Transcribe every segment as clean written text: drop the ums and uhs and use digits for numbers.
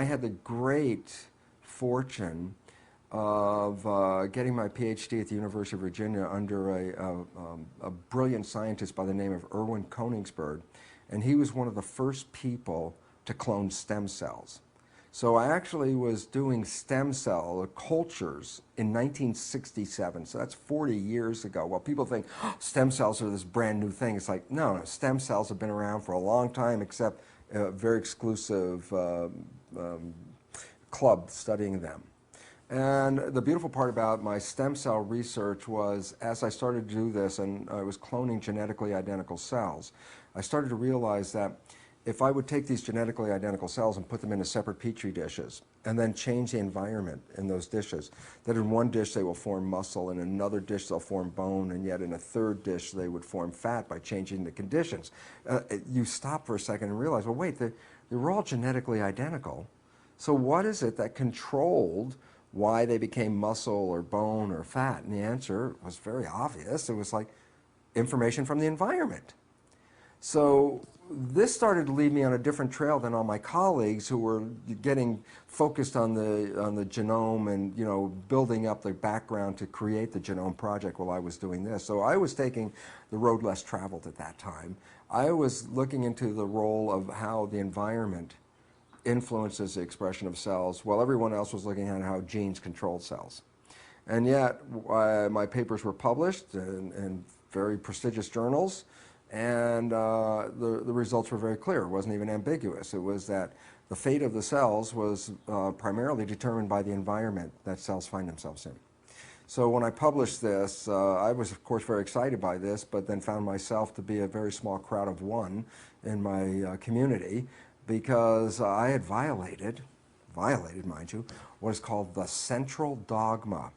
had the great fortune of getting my PhD at the University of Virginia under a brilliant scientist by the name of Erwin Koenigsberg, and he was one of the first people to clone stem cells. So I actually was doing stem cell cultures in 1967, so that's 40 years ago. Well, people think, oh, stem cells are this brand new thing. It's like, no, stem cells have been around for a long time, except a very exclusive club studying them. And the beautiful part about my stem cell research was, as I started to do this and I was cloning genetically identical cells, I started to realize that if I would take these genetically identical cells and put them into separate petri dishes and then change the environment in those dishes, that in one dish they will form muscle, in another dish they'll form bone, and yet in a third dish they would form fat by changing the conditions. You stop for a second and realize, well, wait, they were all genetically identical. So what is it that controlled why they became muscle or bone or fat? And the answer was very obvious. It was like information from the environment. So this started to lead me on a different trail than all my colleagues who were getting focused on the genome and, you know, building up the background to create the genome project while I was doing this. So I was taking the road less traveled at that time. I was looking into the role of how the environment influences the expression of cells, while everyone else was looking at how genes control cells. And yet my papers were published in very prestigious journals, and the results were very clear. It wasn't even ambiguous. It was that the fate of the cells was primarily determined by the environment that cells find themselves in. So when I published this, I was of course very excited by this, but then found myself to be a very small crowd of one in my community, because I had violated, mind you, what is called the central dogma.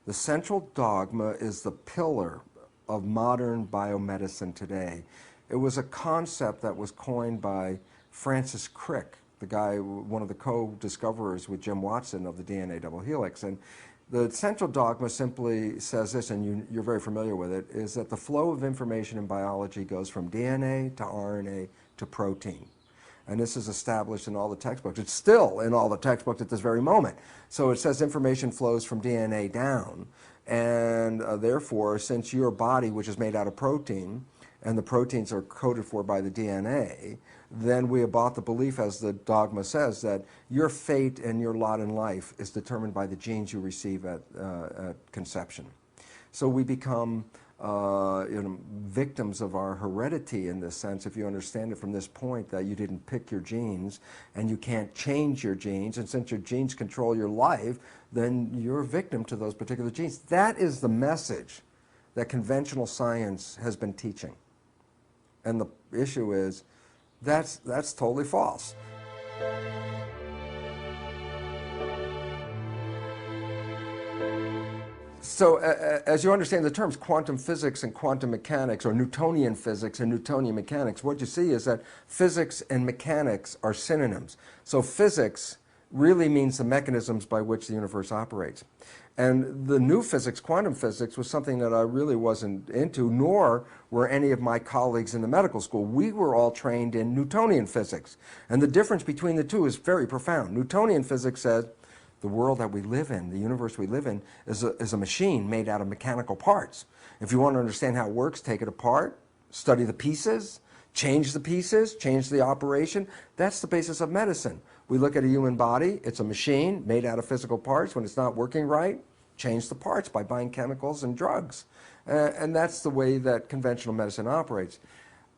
The central dogma is the pillar of modern biomedicine today. It was a concept that was coined by Francis Crick, the guy, one of the co-discoverers with Jim Watson of the DNA double helix. And the central dogma simply says this, and you're very familiar with it, is that the flow of information in biology goes from DNA to RNA to protein. And this is established in all the textbooks. It's still in all the textbooks at this very moment. So it says information flows from DNA down. And therefore, since your body, which is made out of protein, and the proteins are coded for by the DNA, then we have bought the belief, as the dogma says, that your fate and your lot in life is determined by the genes you receive at conception. So we become victims of our heredity in this sense, if you understand it from this point, that you didn't pick your genes and you can't change your genes, and since your genes control your life, then you're a victim to those particular genes. That is the message that conventional science has been teaching. And the issue is, that's totally false. So as you understand the terms quantum physics and quantum mechanics, or Newtonian physics and Newtonian mechanics, what you see is that physics and mechanics are synonyms. So physics really means the mechanisms by which the universe operates. And the new physics, quantum physics, was something that I really wasn't into, nor were any of my colleagues in the medical school. We were all trained in Newtonian physics. And the difference between the two is very profound. Newtonian physics said, the world that we live in, the universe we live in, is a machine made out of mechanical parts. If you want to understand how it works, take it apart, study the pieces, change the operation. That's the basis of medicine. We look at a human body, it's a machine made out of physical parts. When it's not working right, change the parts by buying chemicals and drugs. And that's the way that conventional medicine operates.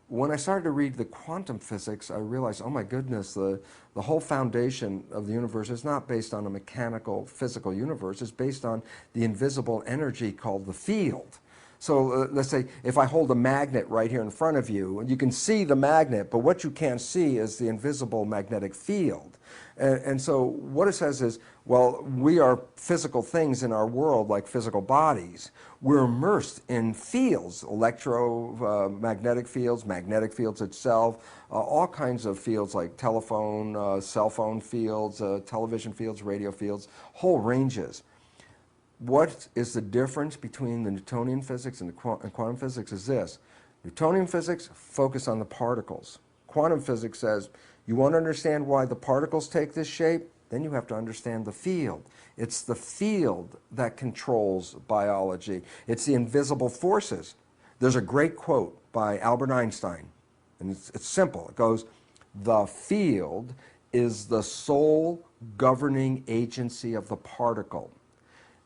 When I started to read the quantum physics, I realized, oh my goodness, the whole foundation of the universe is not based on a mechanical, physical universe. It's based on the invisible energy called the field. So let's say if I hold a magnet right here in front of you, and you can see the magnet, but what you can't see is the invisible magnetic field. And so what it says is, well, we are physical things in our world, like physical bodies. We're immersed in fields, electromagnetic fields, magnetic fields itself, all kinds of fields like telephone, cell phone fields, television fields, radio fields, whole ranges. What is the difference between the Newtonian physics and quantum physics is this. Newtonian physics focus on the particles. quantum physics says, you want to understand why the particles take this shape? Then you have to understand the field. It's the field that controls biology. It's the invisible forces. There's a great quote by Albert Einstein, and it's simple. It goes, the field is the sole governing agency of the particle.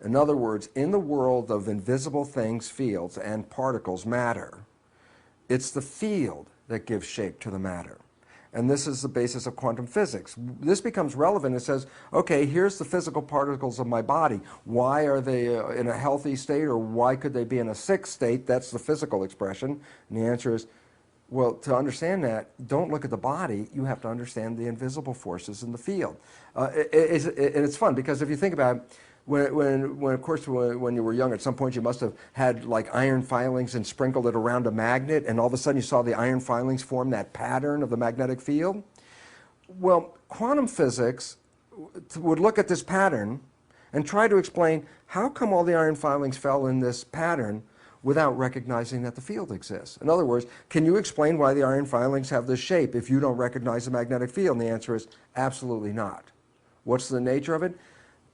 In other words, in the world of invisible things, fields, and particles, matter, it's the field that gives shape to the matter. And this is the basis of quantum physics. This becomes relevant. It says, okay, here's the physical particles of my body. Why are they in a healthy state, or why could they be in a sick state? That's the physical expression. And the answer is, well, to understand that, don't look at the body. You have to understand the invisible forces in the field. And it's fun, because if you think about it, of course, when you were young, at some point you must have had like iron filings and sprinkled it around a magnet, and all of a sudden you saw the iron filings form that pattern of the magnetic field. Well, quantum physics would look at this pattern and try to explain how come all the iron filings fell in this pattern without recognizing that the field exists. In other words, can you explain why the iron filings have this shape if you don't recognize the magnetic field? And the answer is absolutely not. What's the nature of it?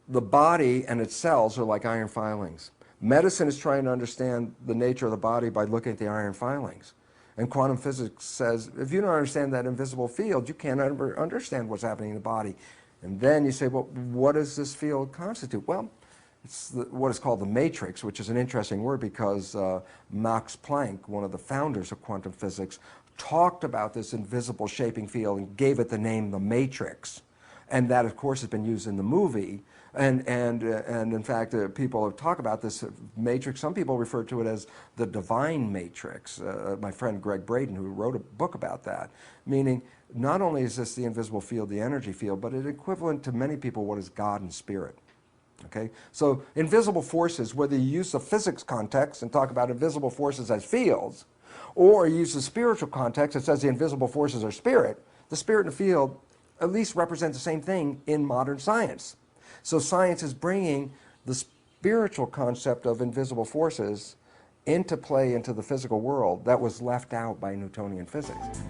The body and its cells are like iron filings. Medicine is trying to understand the nature of the body by looking at the iron filings. And quantum physics says, if you don't understand that invisible field, you can't understand what's happening in the body. And then you say, well, what does this field constitute? Well, it's what is called the matrix, which is an interesting word because Max Planck, one of the founders of quantum physics, talked about this invisible shaping field and gave it the name the matrix. And that, of course, has been used in the movie. And in fact, people have talked about this matrix. Some people refer to it as the divine matrix. My friend Greg Braden, who wrote a book about that, meaning not only is this the invisible field, the energy field, but it's equivalent to many people what is God and spirit. Okay? So invisible forces, whether you use the physics context and talk about invisible forces as fields, or you use the spiritual context that says the invisible forces are spirit, the spirit and the field at least represent the same thing in modern science. So science is bringing the spiritual concept of invisible forces into play into the physical world that was left out by Newtonian physics.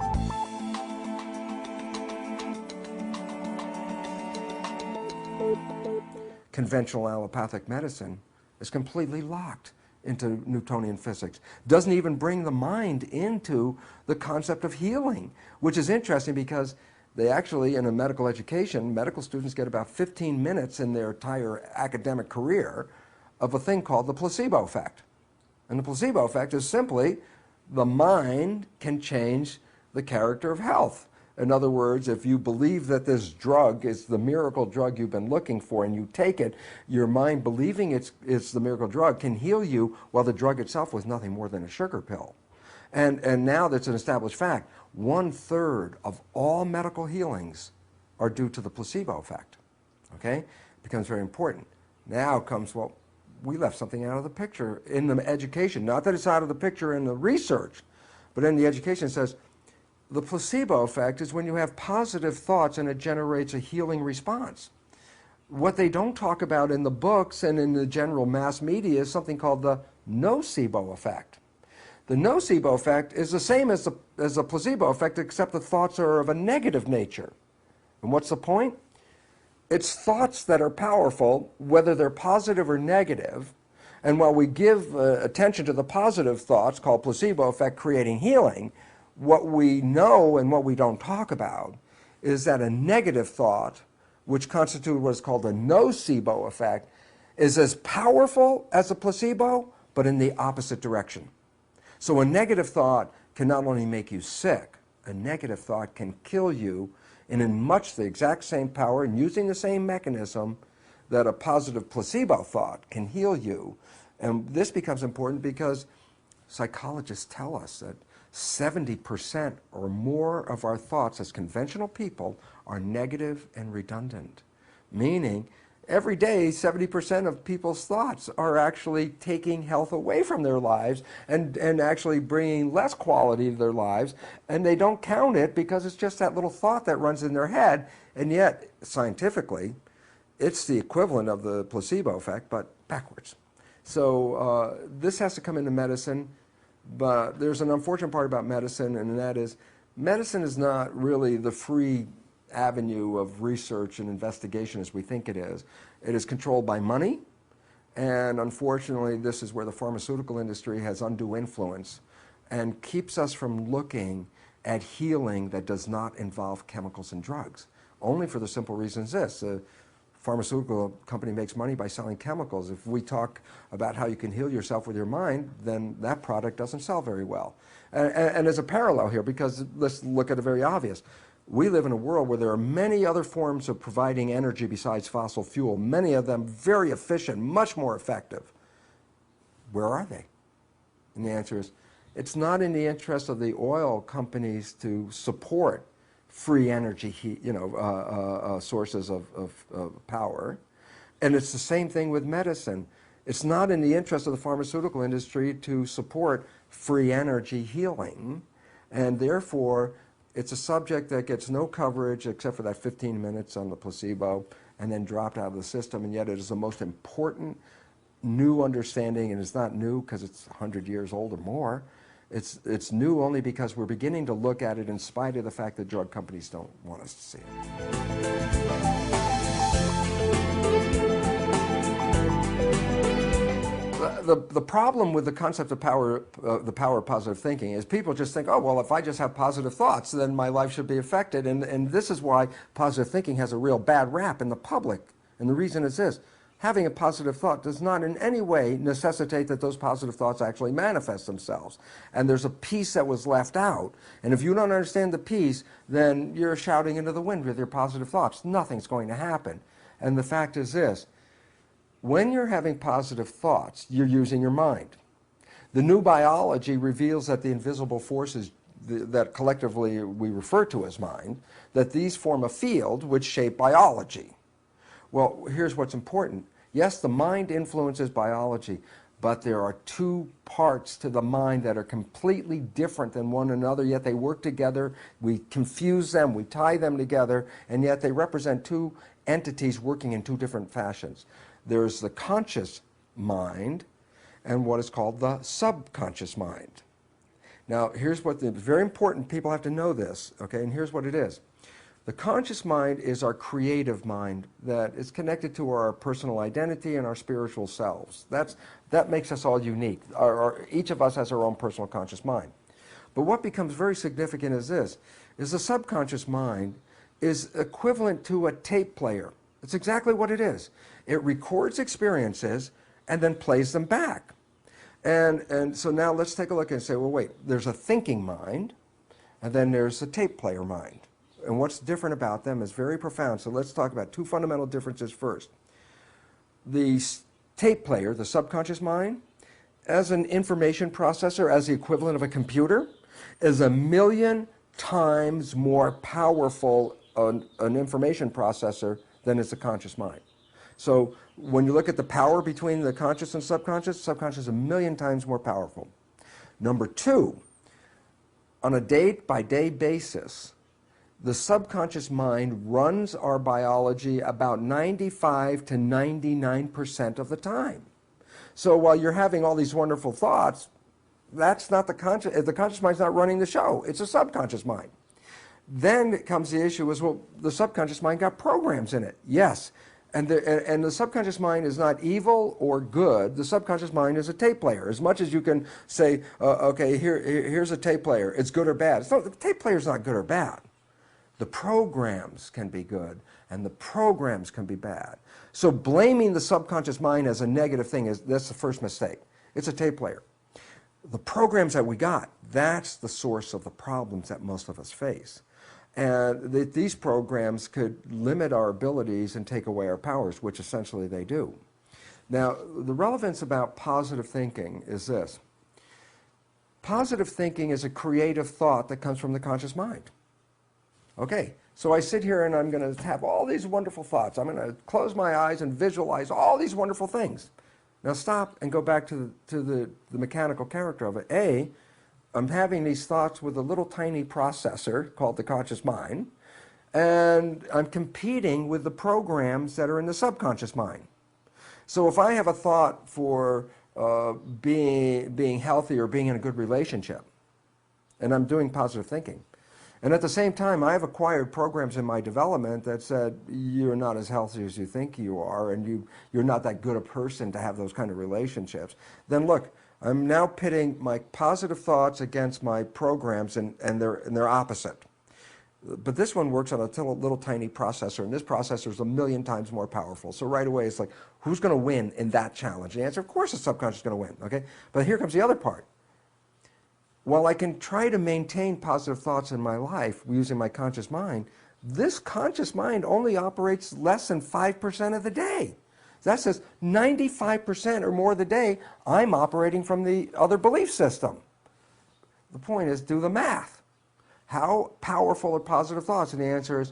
Conventional allopathic medicine is completely locked into Newtonian physics. Doesn't even bring the mind into the concept of healing, which is interesting because they actually, in a medical education, medical students get about 15 minutes in their entire academic career of a thing called the placebo effect. And the placebo effect is simply the mind can change the character of health. In other words, if you believe that this drug is the miracle drug you've been looking for and you take it, your mind believing it's the miracle drug can heal you, while the drug itself was nothing more than a sugar pill. And now that's an established fact. 1/3 of all medical healings are due to the placebo effect. Okay? It becomes very important. Now comes, well, we left something out of the picture in the education. Not that it's out of the picture in the research, but in the education it says the placebo effect is when you have positive thoughts and it generates a healing response. What they don't talk about in the books and in the general mass media is something called the nocebo effect. The nocebo effect is the same as the placebo effect, except the thoughts are of a negative nature. And what's the point? It's thoughts that are powerful, whether they're positive or negative. And while we give attention to the positive thoughts, called placebo effect, creating healing, what we know and what we don't talk about is that a negative thought, which constitutes what is called a nocebo effect, is as powerful as a placebo, but in the opposite direction. So a negative thought can not only make you sick, a negative thought can kill you, and in much the exact same power and using the same mechanism that a positive placebo thought can heal you. And this becomes important because psychologists tell us that 70% or more of our thoughts as conventional people are negative and redundant, meaning every day, 70% of people's thoughts are actually taking health away from their lives and actually bringing less quality to their lives, and they don't count it because it's just that little thought that runs in their head, and yet, scientifically, it's the equivalent of the placebo effect, but backwards. So this has to come into medicine, but there's an unfortunate part about medicine, and that is medicine is not really the free avenue of research and investigation as we think it is. It is controlled by money, and unfortunately this is where the pharmaceutical industry has undue influence and keeps us from looking at healing that does not involve chemicals and drugs. Only for the simple reasons this: a pharmaceutical company makes money by selling chemicals. If we talk about how you can heal yourself with your mind, then that product doesn't sell very well. And there's a parallel here, because let's look at the very obvious. We live in a world where there are many other forms of providing energy besides fossil fuel, many of them very efficient, much more effective. Where are they? And the answer is, it's not in the interest of the oil companies to support free energy, sources of power. And it's the same thing with medicine. It's not in the interest of the pharmaceutical industry to support free energy healing, and therefore it's a subject that gets no coverage except for that 15 minutes on the placebo and then dropped out of the system, and yet it is the most important new understanding, and it's not new because it's 100 years old or more. It's new only because we're beginning to look at it in spite of the fact that drug companies don't want us to see it. The problem with the concept of power, the power of positive thinking, is people just think, oh, well, if I just have positive thoughts, then my life should be affected. And this is why positive thinking has a real bad rap in the public. And the reason is this: having a positive thought does not in any way necessitate that those positive thoughts actually manifest themselves. And there's a piece that was left out. And if you don't understand the piece, then you're shouting into the wind with your positive thoughts. Nothing's going to happen. And the fact is this: when you're having positive thoughts, you're using your mind. The new biology reveals that the invisible forces that collectively we refer to as mind, that these form a field which shape biology. Well, here's what's important. Yes, the mind influences biology, but there are two parts to the mind that are completely different than one another, yet they work together. We confuse them, we tie them together, and yet they represent two entities working in two different fashions. There's the conscious mind and what is called the subconscious mind. Now, here's what it's very important, people have to know this, okay, and here's what it is. The conscious mind is our creative mind that is connected to our personal identity and our spiritual selves. That makes us all unique. Each of us has our own personal conscious mind. But what becomes very significant is this: is the subconscious mind is equivalent to a tape player. It's exactly what it is. It records experiences and then plays them back. And so now let's take a look and say, well, wait, there's a thinking mind, and then there's a tape player mind. And what's different about them is very profound. So let's talk about two fundamental differences first. The tape player, the subconscious mind, as an information processor, as the equivalent of a computer, is 1,000,000 times more powerful an information processor than is the conscious mind. So when you look at the power between the conscious and subconscious is 1,000,000 times more powerful. Number two, on a day-by-day basis, the subconscious mind runs our biology about 95 to 99% of the time. So while you're having all these wonderful thoughts, that's not the conscious mind's not running the show. It's a subconscious mind. Then comes the issue is, well, the subconscious mind got programs in it. Yes. And the subconscious mind is not evil or good. The subconscious mind is a tape player. As much as you can say, okay, here's a tape player. It's good or bad. The tape player is not good or bad. The programs can be good, and the programs can be bad. So blaming the subconscious mind as a negative thing, that's the first mistake. It's a tape player. The programs that we got, that's the source of the problems that most of us face. And these programs could limit our abilities and take away our powers, which essentially they do. Now, the relevance about positive thinking is this. Positive thinking is a creative thought that comes from the conscious mind. Okay, so I sit here and I'm going to have all these wonderful thoughts. I'm going to close my eyes and visualize all these wonderful things. Now stop and go back to the mechanical character of it. I'm having these thoughts with a little tiny processor called the conscious mind, and I'm competing with the programs that are in the subconscious mind. So if I have a thought for being healthy or being in a good relationship, and I'm doing positive thinking, And at the same time, I have acquired programs in my development that said, you're not as healthy as you think you are, and you're not that good a person to have those kind of relationships. Then look, I'm now pitting my positive thoughts against my programs, and they're opposite. But this one works on a little tiny processor, and this processor is 1,000,000 times more powerful. So right away, it's like, who's going to win in that challenge? The answer, of course, the subconscious is going to win, okay? But here comes the other part. While I can try to maintain positive thoughts in my life using my conscious mind, this conscious mind only operates less than 5% of the day. That says 95% or more of the day, I'm operating from the other belief system. The point is, do the math. How powerful are positive thoughts? And the answer is,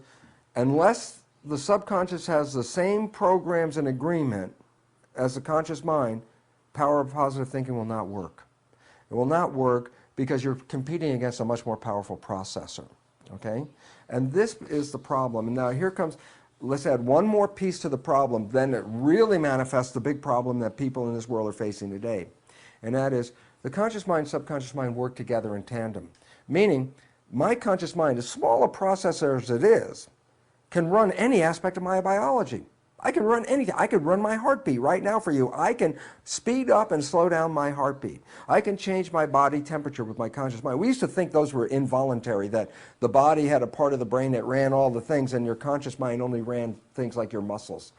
unless the subconscious has the same programs in agreement as the conscious mind, power of positive thinking will not work. It will not work because you're competing against a much more powerful processor, okay? And this is the problem. And now here comes, let's add one more piece to the problem, then it really manifests the big problem that people in this world are facing today. And that is, the conscious mind and subconscious mind work together in tandem, meaning my conscious mind, as small a processor as it is, can run any aspect of my biology. I can run anything. I could run my heartbeat right now for you. I can speed up and slow down my heartbeat. I can change my body temperature with my conscious mind. We used to think those were involuntary, that the body had a part of the brain that ran all the things and your conscious mind only ran things like your muscles.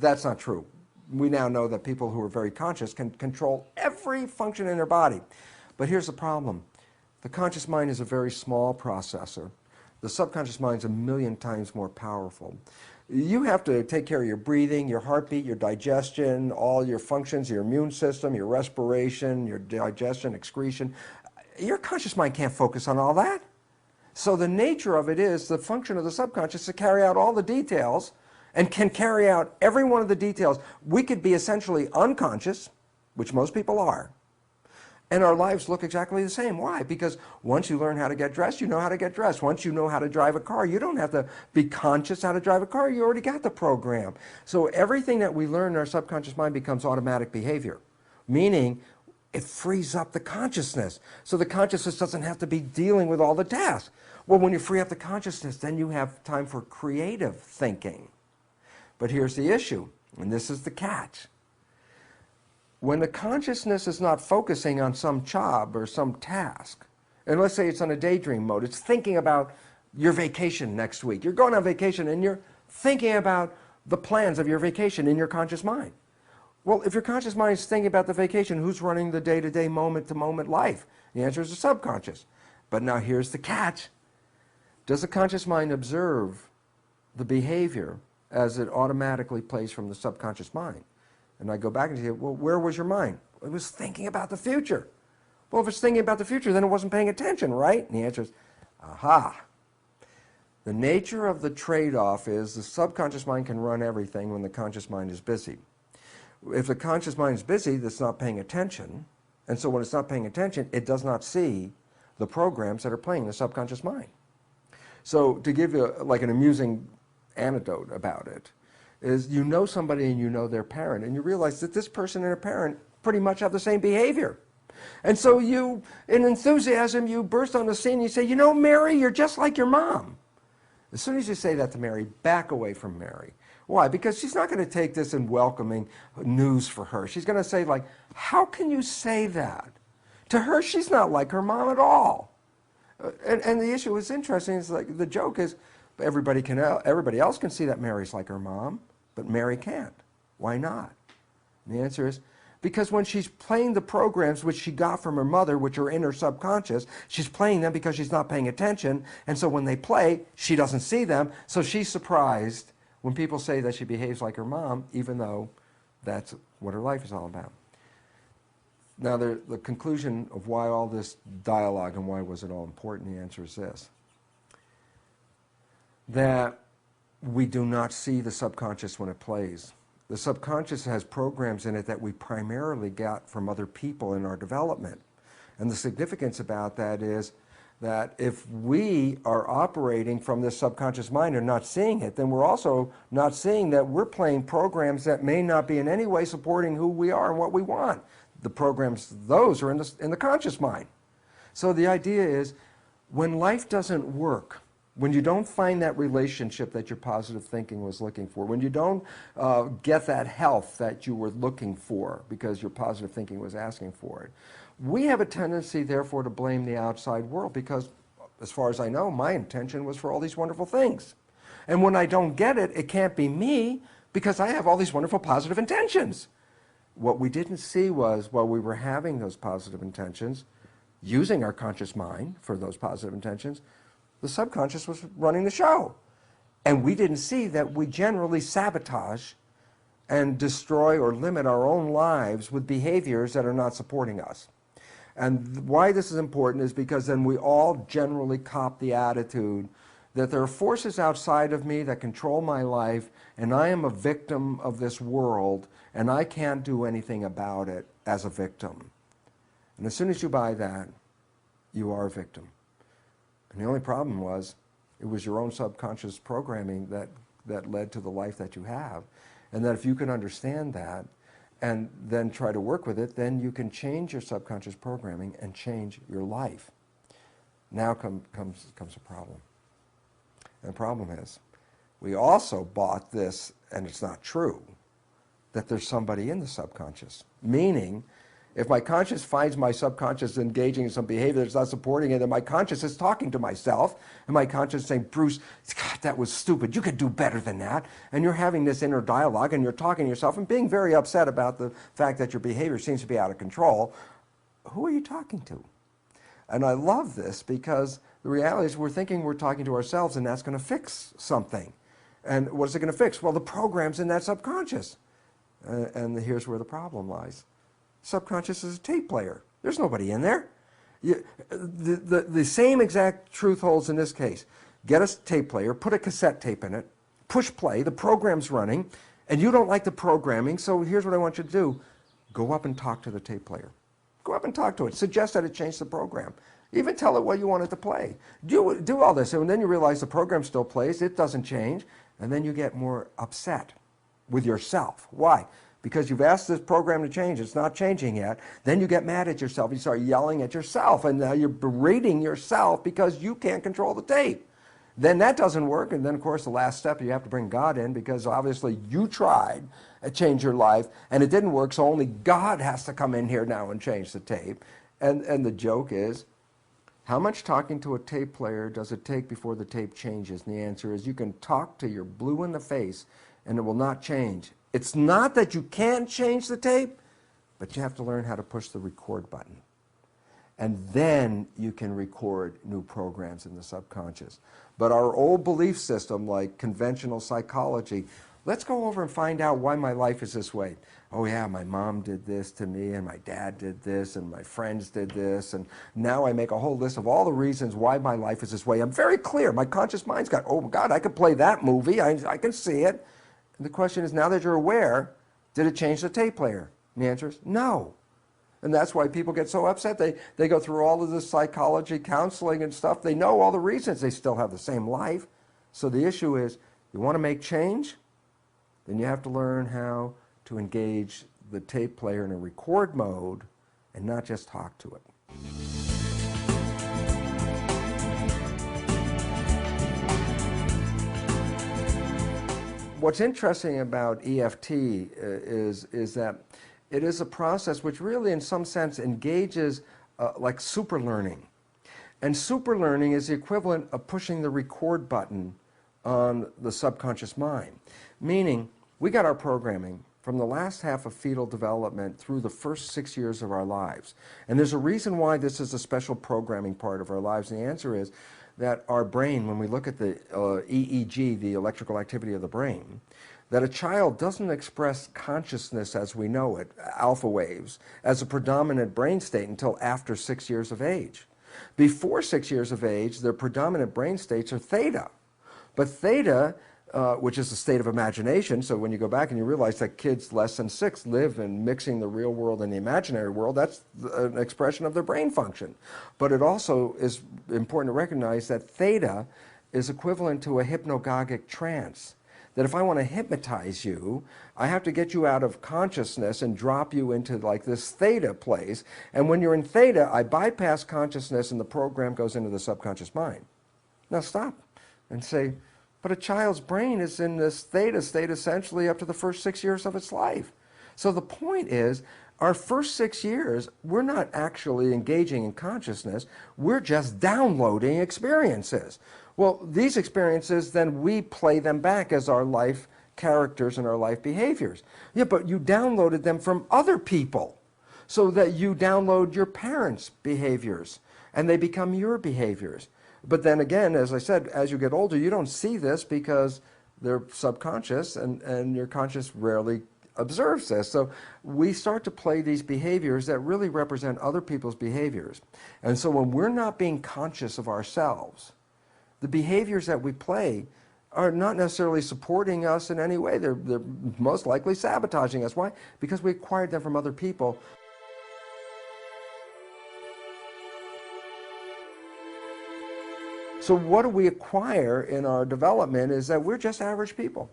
That's not true. We now know that people who are very conscious can control every function in their body. But here's the problem. The conscious mind is a very small processor. The subconscious mind is 1,000,000 times more powerful. You have to take care of your breathing, your heartbeat, your digestion, all your functions, your immune system, your respiration, your digestion, excretion. Your conscious mind can't focus on all that. So the nature of it is the function of the subconscious to carry out all the details and can carry out every one of the details. We could be essentially unconscious, which most people are, and our lives look exactly the same. Why? Because once you learn how to get dressed, you know how to get dressed. Once you know how to drive a car, you don't have to be conscious how to drive a car. You already got the program. So everything that we learn in our subconscious mind becomes automatic behavior, meaning it frees up the consciousness. So the consciousness doesn't have to be dealing with all the tasks. Well, when you free up the consciousness, then you have time for creative thinking. But here's the issue, and this is the catch. When the consciousness is not focusing on some job or some task, and let's say it's on a daydream mode, it's thinking about your vacation next week. You're going on vacation and you're thinking about the plans of your vacation in your conscious mind. Well, if your conscious mind is thinking about the vacation, who's running the day-to-day, moment-to-moment life? The answer is the subconscious. But now here's the catch. Does the conscious mind observe the behavior as it automatically plays from the subconscious mind? And I go back and say, well, where was your mind? It was thinking about the future. Well, if it's thinking about the future, then it wasn't paying attention, right? And the answer is, aha. The nature of the trade-off is the subconscious mind can run everything when the conscious mind is busy. If the conscious mind is busy, that's not paying attention. And so when it's not paying attention, it does not see the programs that are playing in the subconscious mind. So to give you like an amusing anecdote about it, is you know somebody and you know their parent, and you realize that this person and their parent pretty much have the same behavior. And so you, in enthusiasm, you burst on the scene and you say, you know, Mary, you're just like your mom. As soon as you say that to Mary, back away from Mary. Why? Because she's not going to take this in welcoming news for her. She's going to say, like, how can you say that? To her, she's not like her mom at all. And the issue is interesting. It's like the joke is everybody else can see that Mary's like her mom, but Mary can't. Why not? And the answer is because when she's playing the programs which she got from her mother, which are in her subconscious, she's playing them because she's not paying attention. And so when they play, she doesn't see them. So she's surprised when people say that she behaves like her mom, even though that's what her life is all about. Now, the conclusion of why all this dialogue and why was it all important, the answer is this. That we do not see the subconscious when it plays. The subconscious has programs in it that we primarily got from other people in our development. And the significance about that is that if we are operating from this subconscious mind and not seeing it, then we're also not seeing that we're playing programs that may not be in any way supporting who we are and what we want. The programs, those are in the conscious mind. So the idea is, When life doesn't work, when you don't find that relationship that your positive thinking was looking for, when you don't get that health that you were looking for because your positive thinking was asking for it, we have a tendency, therefore, to blame the outside world because, as far as I know, my intention was for all these wonderful things. And when I don't get it, it can't be me because I have all these wonderful positive intentions. What we didn't see was, while we were having those positive intentions, using our conscious mind for those positive intentions, the subconscious was running the show. And we didn't see that we generally sabotage and destroy or limit our own lives with behaviors that are not supporting us. And why this is important is because then we all generally cop the attitude that there are forces outside of me that control my life, and I am a victim of this world, and I can't do anything about it as a victim. And as soon as you buy that, you are a victim. And the only problem was, it was your own subconscious programming that led to the life that you have. And that if you can understand that, and then try to work with it, then you can change your subconscious programming and change your life. Now comes a problem. And the problem is, we also bought this, and it's not true, that there's somebody in the subconscious. Meaning, if my conscious finds my subconscious engaging in some behavior that's not supporting it, then my conscious is talking to myself, and my conscious is saying, Bruce, God, that was stupid. You could do better than that. And you're having this inner dialogue, and you're talking to yourself and being very upset about the fact that your behavior seems to be out of control. Who are you talking to? And I love this because the reality is we're thinking we're talking to ourselves, and that's going to fix something. And what is it going to fix? Well, the program's in that subconscious. And here's where the problem lies. Subconscious is a tape player. There's nobody in there. The same exact truth holds in this case. Get a tape player, put a cassette tape in it, push play, the program's running, and you don't like the programming, so here's what I want you to do. Go up and talk to the tape player. Go up and talk to it. Suggest that it change the program. Even tell it what you want it to play. Do all this, and then you realize the program still plays, it doesn't change, and then you get more upset with yourself. Why? Because you've asked this program to change, it's not changing yet. Then you get mad at yourself, you start yelling at yourself, and now you're berating yourself because you can't control the tape. Then that doesn't work, and then of course the last step, you have to bring God in because obviously you tried to change your life and it didn't work, so only God has to come in here now and change the tape. And the joke is, how much talking to a tape player does it take before the tape changes? And the answer is, you can talk till you're blue in the face and it will not change. It's not that you can't change the tape, but you have to learn how to push the record button. And then you can record new programs in the subconscious. But our old belief system, like conventional psychology, let's go over and find out why my life is this way. Oh yeah, my mom did this to me, and my dad did this, and my friends did this, and now I make a whole list of all the reasons why my life is this way. I'm very clear. My conscious mind's got, oh God, I could play that movie. I can see it. And the question is, now that you're aware, did it change the tape player? And the answer is no. And that's why people get so upset. They go through all of this psychology, counseling and stuff. They know all the reasons. They still have the same life. So the issue is, you want to make change? Then you have to learn how to engage the tape player in a record mode and not just talk to it. What's interesting about EFT is that it is a process which really in some sense engages like super learning. And super learning is the equivalent of pushing the record button on the subconscious mind. Meaning, we got our programming from the last half of fetal development through the first 6 years of our lives. And there's a reason why this is a special programming part of our lives. And the answer is that our brain, when we look at the EEG, the electrical activity of the brain, that a child doesn't express consciousness as we know it, alpha waves, as a predominant brain state until after 6 years of age. Before 6 years of age, their predominant brain states are theta. But theta, which is a state of imagination, so when you go back and you realize that kids less than 6 live in mixing the real world and the imaginary world, that's an expression of their brain function. But it also is important to recognize that theta is equivalent to a hypnagogic trance. that if I want to hypnotize you, I have to get you out of consciousness and drop you into like this theta place. And when you're in theta, I bypass consciousness and the program goes into the subconscious mind. Now stop and say, but a child's brain is in this theta state essentially up to the first 6 years of its life. So the point is, our first 6 years, we're not actually engaging in consciousness, we're just downloading experiences. Well, these experiences, then we play them back as our life characters and our life behaviors. Yeah, but you downloaded them from other people, so that you download your parents' behaviors, and they become your behaviors. But then again, as I said, as you get older, you don't see this because they're subconscious, and your conscious rarely observes this. So we start to play these behaviors that really represent other people's behaviors. And so when we're not being conscious of ourselves, the behaviors that we play are not necessarily supporting us in any way. They're most likely sabotaging us. Why? Because we acquired them from other people. So what do we acquire in our development is that we're just average people,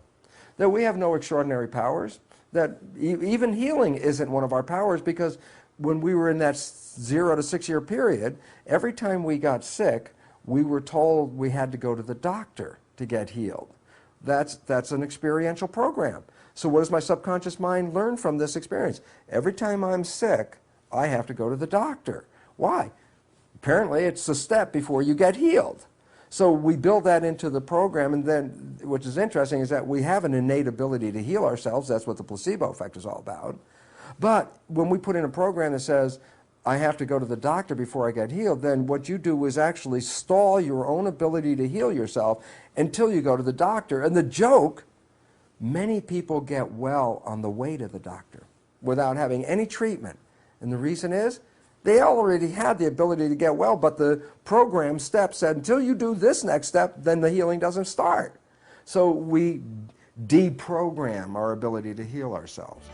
that we have no extraordinary powers, that even healing isn't one of our powers, because when we were in that 0 to 6 year period, every time we got sick, we were told we had to go to the doctor to get healed. That's an experiential program. So what does my subconscious mind learn from this experience? Every time I'm sick, I have to go to the doctor. Why? Apparently it's a step before you get healed. So we build that into the program, and then, which is interesting, is that we have an innate ability to heal ourselves. That's what the placebo effect is all about. But when we put in a program that says, I have to go to the doctor before I get healed, then what you do is actually stall your own ability to heal yourself until you go to the doctor. And the joke, many people get well on the way to the doctor without having any treatment. And the reason is, they already had the ability to get well, but the program step said, until you do this next step, then the healing doesn't start. So we deprogram our ability to heal ourselves.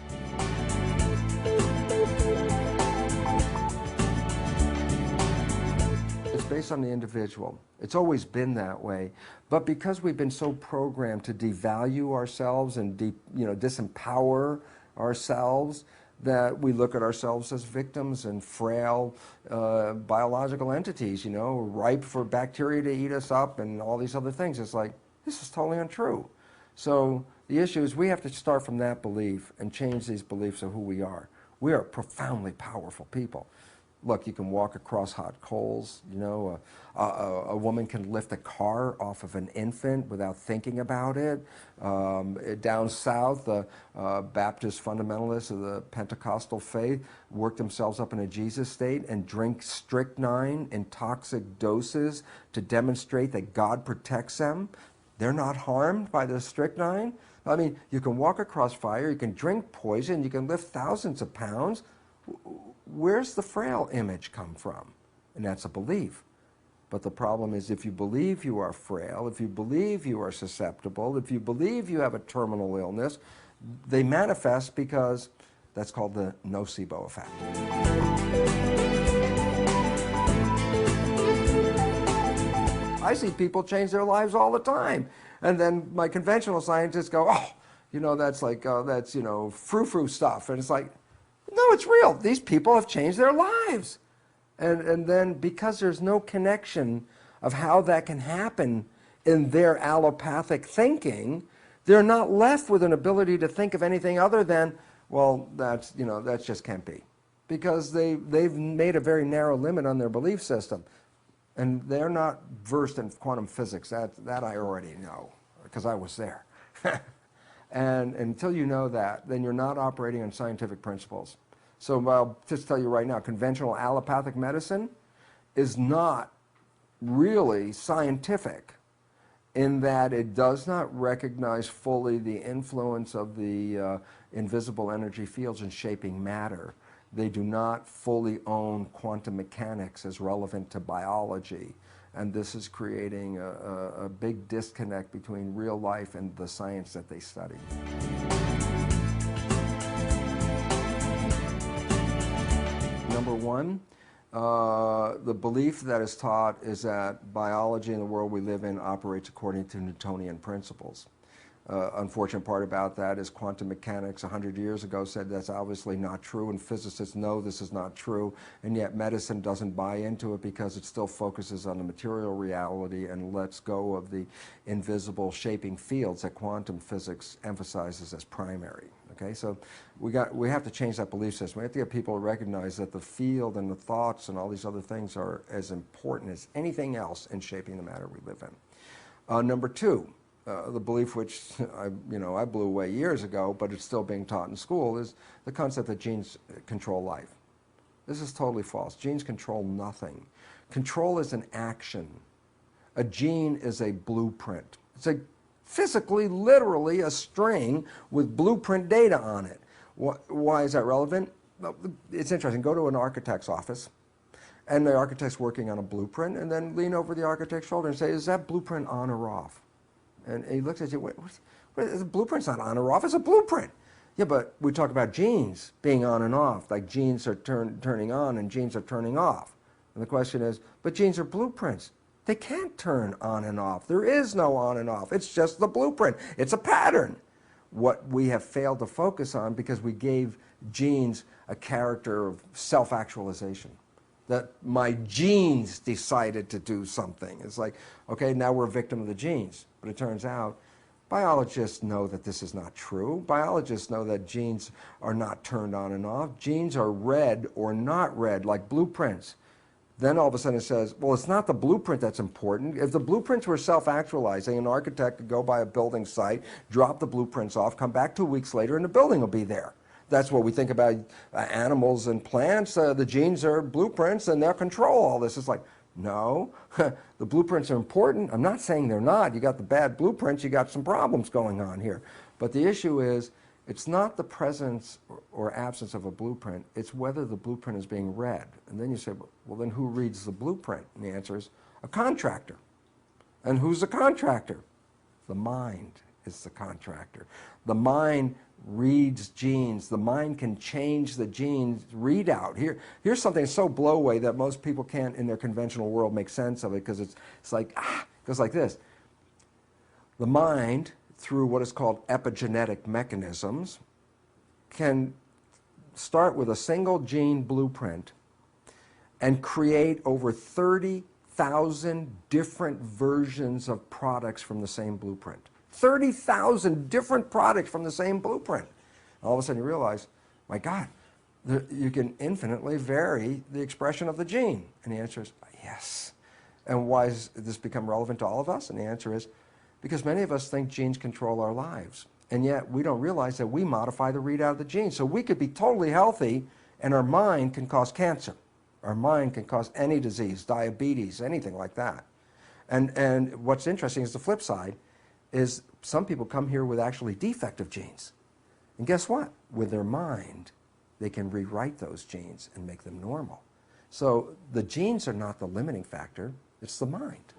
It's based on the individual. It's always been that way. But because we've been so programmed to devalue ourselves and disempower ourselves, that we look at ourselves as victims and frail biological entities, ripe for bacteria to eat us up and all these other things. It's like, this is totally untrue. So the issue is we have to start from that belief and change these beliefs of who we are. We are profoundly powerful people. Look, you can walk across hot coals, a woman can lift a car off of an infant without thinking about it. Down south, the Baptist fundamentalists of the Pentecostal faith work themselves up in a Jesus state and drink strychnine in toxic doses to demonstrate that God protects them. They're not harmed by the strychnine. I mean, you can walk across fire, you can drink poison, you can lift thousands of pounds. Where's the frail image come from? And that's a belief. But the problem is, if you believe you are frail, if you believe you are susceptible, if you believe you have a terminal illness, they manifest because that's called the nocebo effect. I see people change their lives all the time. And then my conventional scientists go, oh, that's like, frou-frou stuff. And it's like, no, it's real. These people have changed their lives. And then because there's no connection of how that can happen in their allopathic thinking, they're not left with an ability to think of anything other than, well, that just can't be. Because they've made a very narrow limit on their belief system. And they're not versed in quantum physics. That I already know, because I was there. And until you know that, then you're not operating on scientific principles. So I'll just tell you right now, conventional allopathic medicine is not really scientific in that it does not recognize fully the influence of the invisible energy fields in shaping matter. They do not fully own quantum mechanics as relevant to biology. And this is creating a big disconnect between real life and the science that they study. Number one, the belief that is taught is that biology in the world we live in operates according to Newtonian principles. Unfortunate part about that is quantum mechanics 100 years ago said that's obviously not true, and physicists know this is not true, and yet medicine doesn't buy into it because it still focuses on the material reality and lets go of the invisible shaping fields that quantum physics emphasizes as primary. Okay, so we have to change that belief system. We have to get people to recognize that the field and the thoughts and all these other things are as important as anything else in shaping the matter we live in. Number two, the belief which I blew away years ago, but it's still being taught in school, is the concept that genes control life. This is totally false. Genes control nothing. Control is an action. A gene is a blueprint. It's a physically, literally a string with blueprint data on it. Why is that relevant? It's interesting. Go to an architect's office, and the architect's working on a blueprint, and then lean over the architect's shoulder and say, is that blueprint on or off? And he looks at you, the blueprint's not on or off, it's a blueprint. Yeah, but we talk about genes being on and off, like genes are turning on and genes are turning off. And the question is, but genes are blueprints. They can't turn on and off. There is no on and off. It's just the blueprint. It's a pattern. What we have failed to focus on because we gave genes a character of self-actualization. That my genes decided to do something. It's like, okay, now we're a victim of the genes. But it turns out biologists know that this is not true. Biologists know that genes are not turned on and off. Genes are read or not read, like blueprints. Then all of a sudden it says, well, it's not the blueprint that's important. If the blueprints were self-actualizing, an architect could go by a building site, drop the blueprints off, come back 2 weeks later, and the building will be there. That's what we think about animals and plants. The genes are blueprints and they'll control all this. It's like, no, the blueprints are important. I'm not saying they're not. You got the bad blueprints, you got some problems going on here. But the issue is, it's not the presence or absence of a blueprint, it's whether the blueprint is being read. And then you say, well, then who reads the blueprint? And the answer is a contractor. And who's the contractor? The mind is the contractor. The mind reads genes. The mind can change the genes readout. Here's something so blow away that most people can't in their conventional world make sense of it, because it's like, it goes like this. The mind, through what is called epigenetic mechanisms, can start with a single gene blueprint and create over 30,000 different versions of products from the same blueprint. 30,000 different products from the same blueprint. All of a sudden you realize, my God, you can infinitely vary the expression of the gene. And the answer is yes. And why has this become relevant to all of us? And the answer is because many of us think genes control our lives. And yet we don't realize that we modify the readout of the gene. So we could be totally healthy and our mind can cause cancer. Our mind can cause any disease, diabetes, anything like that. And what's interesting is the flip side is some people come here with actually defective genes. And guess what? With their mind, they can rewrite those genes and make them normal. So the genes are not the limiting factor, it's the mind.